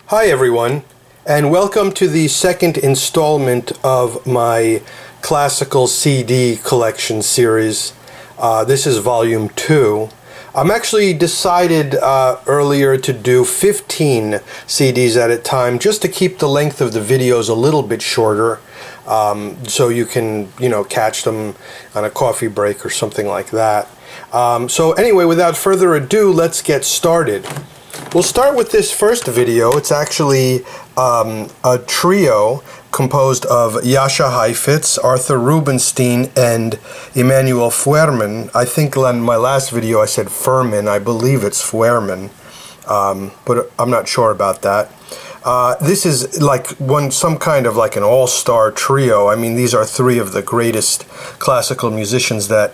Hi everyone, and welcome to the second installment of my classical CD collection series. This is volume 2. I'm actually decided earlier to do 15 CDs at a time just to keep the length of the videos a little bit shorter, so you can, catch them on a coffee break or something like that. So anyway, without further ado, let's get started. We'll start with this first video. It's actually a trio composed of Jascha Heifetz, Arthur Rubinstein, and Emanuel Feuermann. I think in my last video I said Feuermann. I believe it's Feuermann, but I'm not sure about that. This is like some kind of like an all-star trio. I mean, these are three of the greatest classical musicians that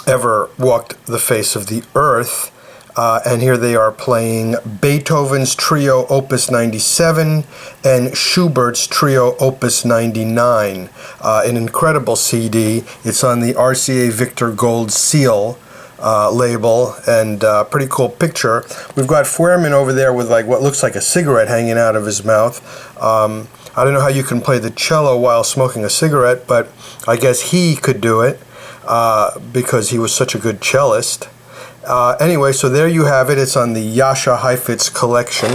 ever walked the face of the earth. And here they are playing Beethoven's Trio Opus 97 and Schubert's Trio Opus 99. An incredible CD. It's on the RCA Victor Gold Seal label, and pretty cool picture. We've got Feuermann over there with like what looks like a cigarette hanging out of his mouth. I don't know how you can play the cello while smoking a cigarette, but I guess he could do it because he was such a good cellist. Anyway, so there you have it. It's on the Jascha Heifetz collection.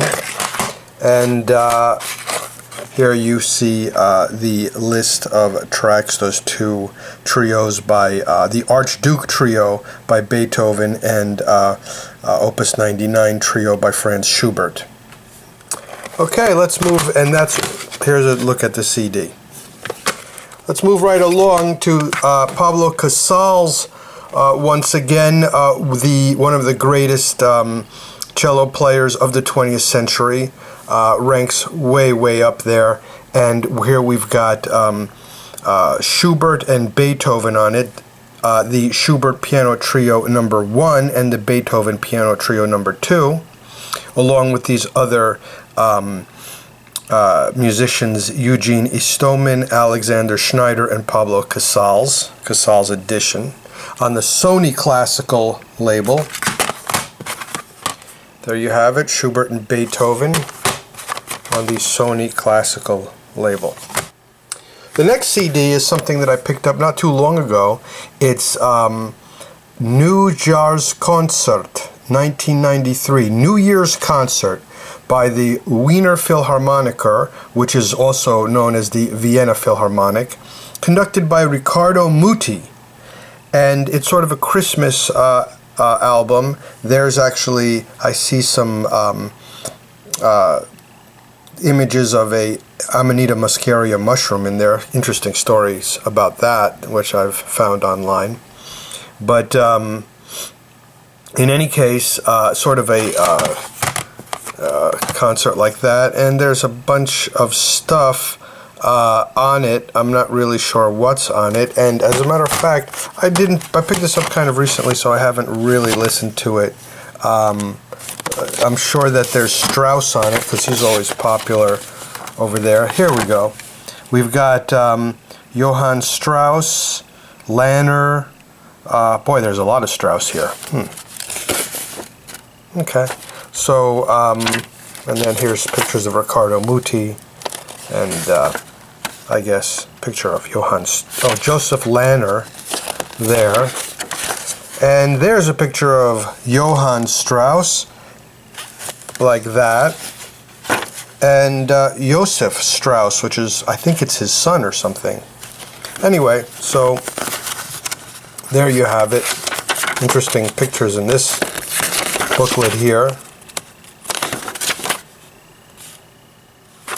And here you see the list of tracks, those two trios by the Archduke Trio by Beethoven and Opus 99 Trio by Franz Schubert. Okay, let's move, and here's a look at the CD. Let's move right along to Pablo Casals. Once again, one of the greatest cello players of the 20th century, ranks way up there. And here we've got Schubert and Beethoven on it, the Schubert Piano Trio number 1 and the Beethoven Piano Trio number 2, along with these other musicians, Eugene Istomin, Alexander Schneider, and Pablo Casals, Casals edition. On the Sony Classical label. There you have it, Schubert and Beethoven on the Sony Classical label. The next CD is something that I picked up not too long ago. It's New Year's Concert, 1993, New Year's Concert by the Wiener Philharmonic, which is also known as the Vienna Philharmonic, conducted by Ricardo Muti. And it's sort of a Christmas album. There's actually, I see some images of a Amanita muscaria mushroom in there. Interesting stories about that, which I've found online. But in any case, sort of a concert like that. And there's a bunch of stuff on it. I'm not really sure what's on it, and as a matter of fact, I picked this up kind of recently, so I haven't really listened to it. I'm sure that there's Strauss on it because he's always popular over there. Here we go. We've got Johann Strauss, Lanner. Boy, there's a lot of Strauss here. Okay, so and then here's pictures of Ricardo Muti, and I guess picture of Joseph Lanner there. And there's a picture of Johann Strauss, like that. And Joseph Strauss, which is, I think it's his son or something. Anyway, so there you have it. Interesting pictures in this booklet here.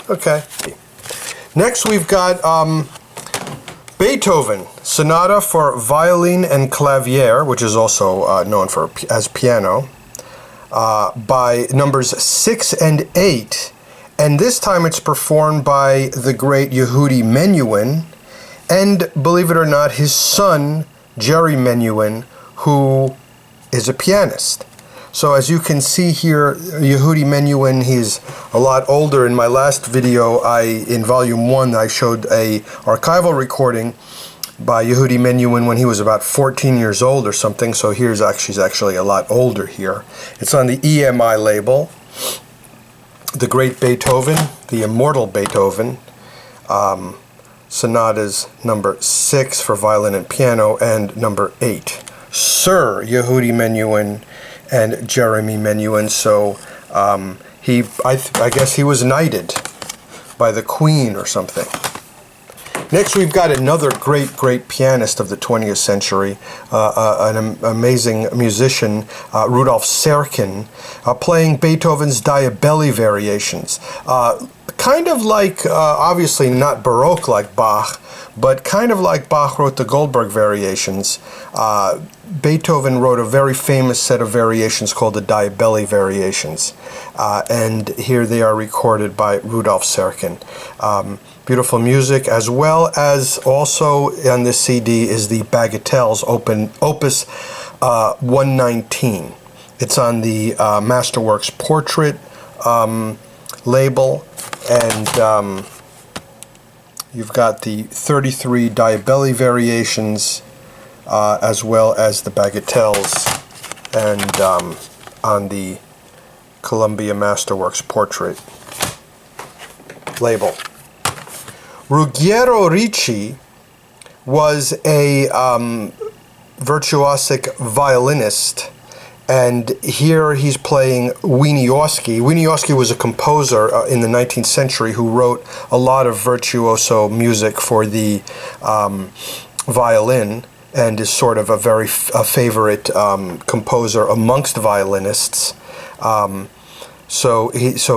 Okay. Next we've got Beethoven, Sonata for Violin and Clavier, which is also known as piano, by numbers 6 and 8. And this time it's performed by the great Yehudi Menuhin, and believe it or not, his son, Jerry Menuhin, who is a pianist. So as you can see here, Yehudi Menuhin, he's a lot older. In my last video, in volume 1, I showed a archival recording by Yehudi Menuhin when he was about 14 years old or something. So he's actually a lot older here. It's on the EMI label. the great Beethoven, the immortal Beethoven, Sonatas number 6 for violin and piano, and number 8. Sir Yehudi Menuhin and Jeremy Menuhin. So I guess he was knighted by the Queen or something. Next, we've got another great pianist of the 20th century, an amazing musician, Rudolf Serkin, playing Beethoven's Diabelli variations. Kind of like, obviously not Baroque like Bach, but kind of like Bach wrote the Goldberg variations. Beethoven wrote a very famous set of variations called the Diabelli variations, and here they are recorded by Rudolf Serkin. Beautiful music, as well as also on this CD is the Bagatelles, Opus 119. It's on the Masterworks Portrait label, and you've got the 33 Diabelli variations, as well as the Bagatelles, and on the Columbia Masterworks Portrait label. Ruggiero Ricci was a virtuosic violinist, and here he's playing Wieniawski. Wieniawski was a composer in the 19th century who wrote a lot of virtuoso music for the violin, and is sort of a favorite composer amongst violinists. So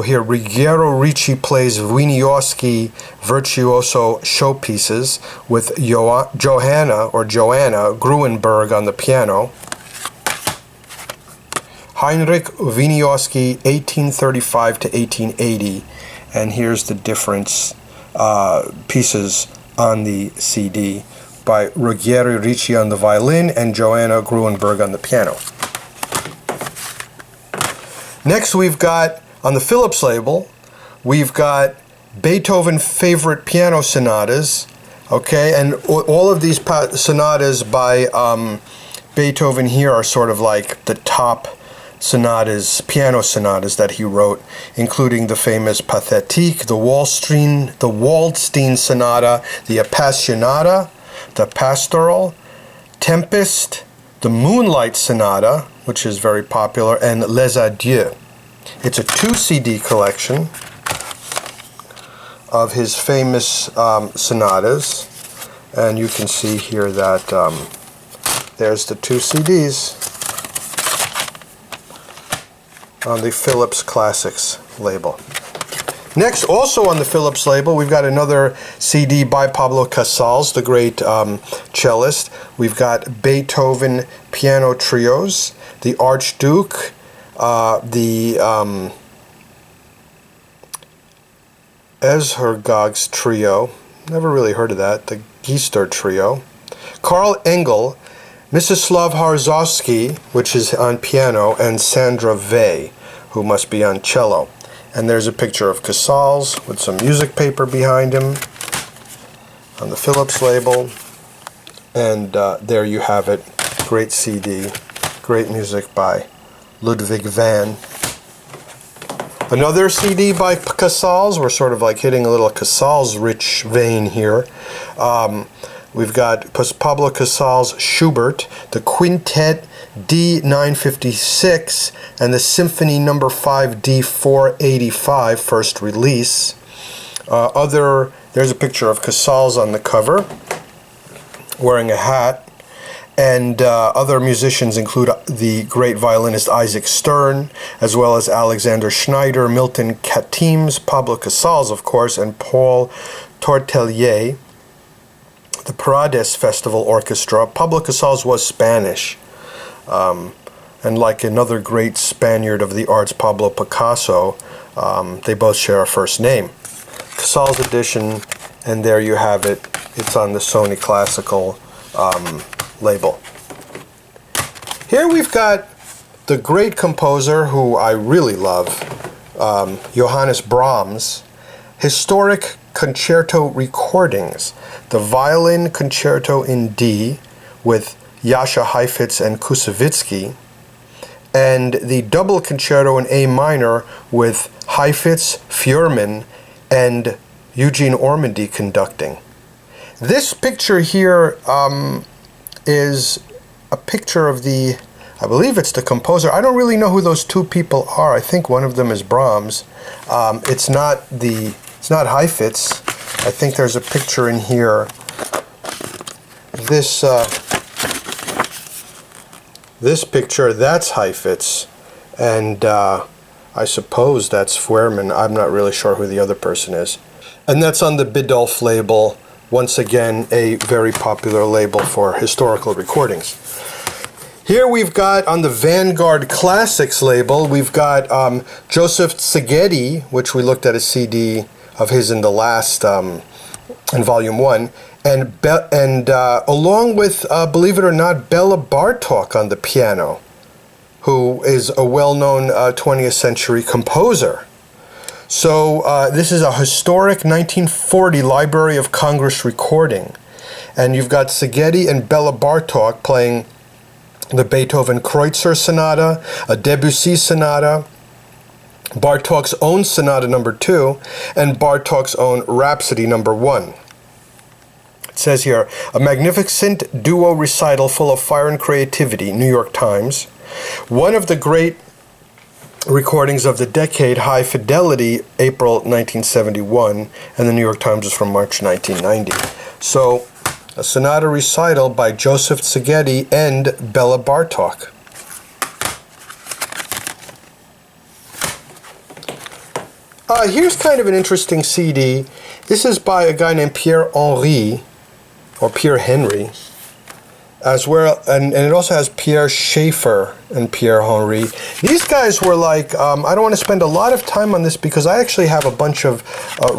here Ruggiero Ricci plays Wieniawski virtuoso showpieces with Johanna Gruenberg on the piano. Heinrich Wieniawski, 1835 to 1880, and here's the difference pieces on the CD by Ruggiero Ricci on the violin and Johanna Gruenberg on the piano. Next, we've got, on the Philips label, we've got Beethoven favorite piano sonatas, okay, and all of these sonatas by Beethoven here are sort of like the top sonatas, piano sonatas that he wrote, including the famous Pathétique, the Waldstein Sonata, the Appassionata, the Pastoral, Tempest, the Moonlight Sonata, which is very popular, and Les Adieux. It's a 2-CD collection of his famous sonatas, and you can see here that there's the 2 CDs on the Philips Classics label. Next, also on the Philips label, we've got another CD by Pablo Casals, the great cellist. We've got Beethoven Piano Trios, the Archduke, the Eshergog's Trio, never really heard of that, the Geister Trio, Karl Engel, Mieczyslaw Horszowski, which is on piano, and Sandra Vey, who must be on cello. And there's a picture of Casals with some music paper behind him on the Philips label. And there you have it. Great CD. Great music by Ludwig van. Another CD by Casals. We're sort of like hitting a little Casals-rich vein here. We've got Pablo Casals Schubert, the Quintet D956, and the Symphony No. 5 D485, first release. There's a picture of Casals on the cover, wearing a hat. And other musicians include the great violinist Isaac Stern, as well as Alexander Schneider, Milton Katims, Pablo Casals, of course, and Paul Tortelier. The Parades Festival Orchestra. Pablo Casals was Spanish, and like another great Spaniard of the arts, Pablo Picasso, they both share a first name. Casals edition, and there you have it. It's on the Sony Classical label. Here we've got the great composer who I really love, Johannes Brahms, historic concerto recordings. The Violin Concerto in D with Jascha Heifetz and Kusevitsky, and the double concerto in A minor with Heifetz, Feuermann, and Eugene Ormandy conducting. This picture here is a picture of the, I believe it's the composer. I don't really know who those two people are. I think one of them is Brahms. It's not Heifetz. I think there's a picture in here. This picture, that's Heifetz, and I suppose that's Feuermann. I'm not really sure who the other person is. And that's on the Bidolf label, once again a very popular label for historical recordings. Here we've got, on the Vanguard Classics label, we've got Joseph Szigeti, which we looked at a CD of his in the last, in Volume 1, and along with, believe it or not, Bela Bartok on the piano, who is a well-known 20th century composer. So this is a historic 1940 Library of Congress recording, and you've got Szigeti and Bela Bartok playing the Beethoven Kreutzer Sonata, a Debussy Sonata, Bartok's own Sonata No. 2, and Bartok's own Rhapsody No. 1. It says here, a magnificent duo recital full of fire and creativity, New York Times. One of the great recordings of the decade, High Fidelity, April 1971, and the New York Times is from March 1990. So, a sonata recital by Joseph Szigeti and Bela Bartok. Here's kind of an interesting CD. This is by a guy named Pierre Henry, or Pierre Henry, as well, and it also has Pierre Schaeffer and Pierre Henry. These guys were like, I don't want to spend a lot of time on this because I actually have a bunch of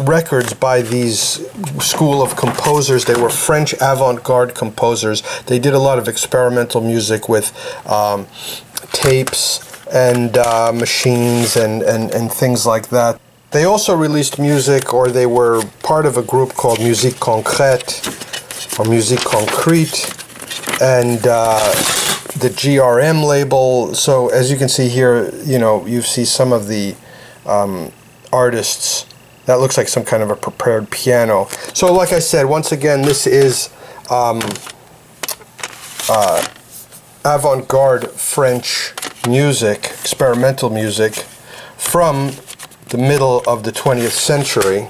records by these school of composers. They were French avant-garde composers. They did a lot of experimental music with tapes and machines and things like that. They also released music, or they were part of a group called Musique Concrète, or Musique Concrète, and the GRM label. So as you can see here, you see some of the artists. That looks like some kind of a prepared piano. So like I said, once again, this is avant-garde French music, experimental music from the middle of the 20th century.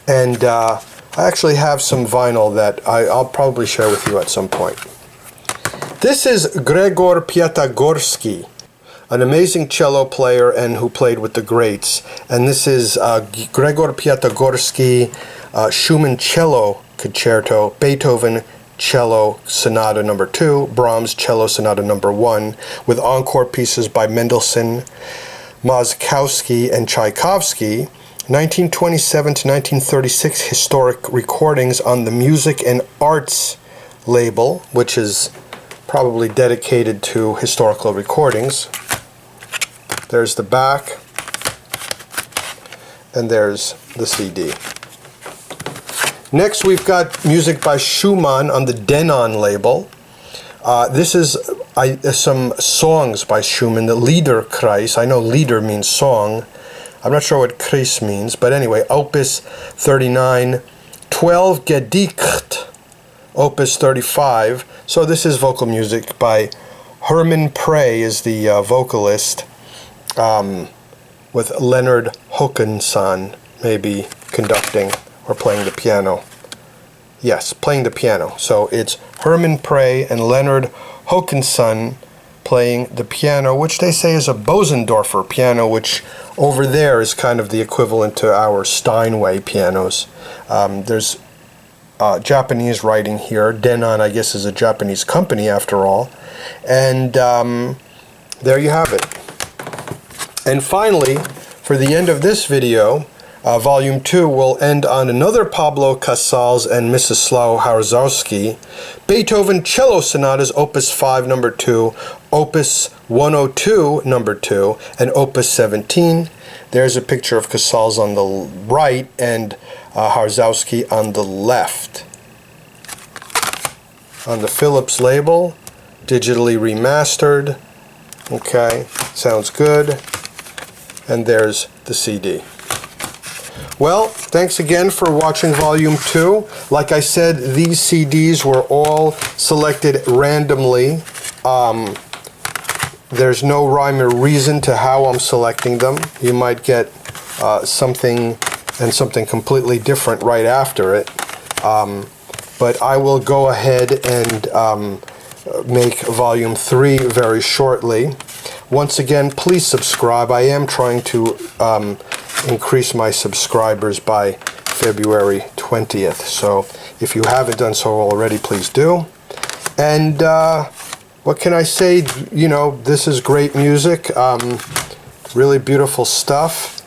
And I actually have some vinyl that I'll probably share with you at some point. This is Gregor Piatigorsky, an amazing cello player and who played with the greats. And this is Gregor Piatigorsky Schumann Cello Concerto, Beethoven Cello Sonata No. 2, Brahms Cello Sonata No. 1, with encore pieces by Mendelssohn, Moszkowski, and Tchaikovsky. 1927 to 1936 historic recordings on the Music and Arts label, which is probably dedicated to historical recordings. There's the back, and there's the CD. Next, we've got music by Schumann on the Denon label. This is some songs by Schumann, the Liederkreis. I know Lieder means song. I'm not sure what Kreis means, but anyway, Opus 39, 12 Gedicht, Opus 35. So this is vocal music by Hermann Prey is the vocalist, with Leonard Hokanson maybe conducting or playing the piano. Yes, playing the piano. So it's Hermann Prey and Leonard Hokanson playing the piano, which they say is a Bosendorfer piano, which over there is kind of the equivalent to our Steinway pianos. There's Japanese writing here. Denon, I guess, is a Japanese company after all. And there you have it. And finally, for the end of this video, Volume 2 will end on another Pablo Casals and Mieczyslaw Horszowski, Beethoven Cello Sonatas, Opus 5, No. 2, Opus 102, No. 2, and Opus 17. There's a picture of Casals on the right and Horszowski on the left. On the Philips label, digitally remastered, Okay, sounds good. And there's the CD. Well, thanks again for watching Volume 2. Like I said, these CDs were all selected randomly. There's no rhyme or reason to how I'm selecting them. You might get something and something completely different right after it. But I will go ahead and make Volume 3 very shortly. Once again, please subscribe. I am trying to increase my subscribers by February 20th. So if you haven't done so already, please do. And what can I say? You know, this is great music. Really beautiful stuff.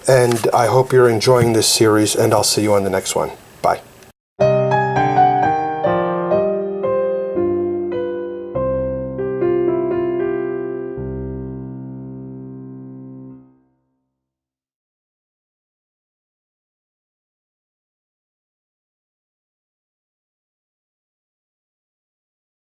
And I hope you're enjoying this series, and I'll see you on the next one. Bye.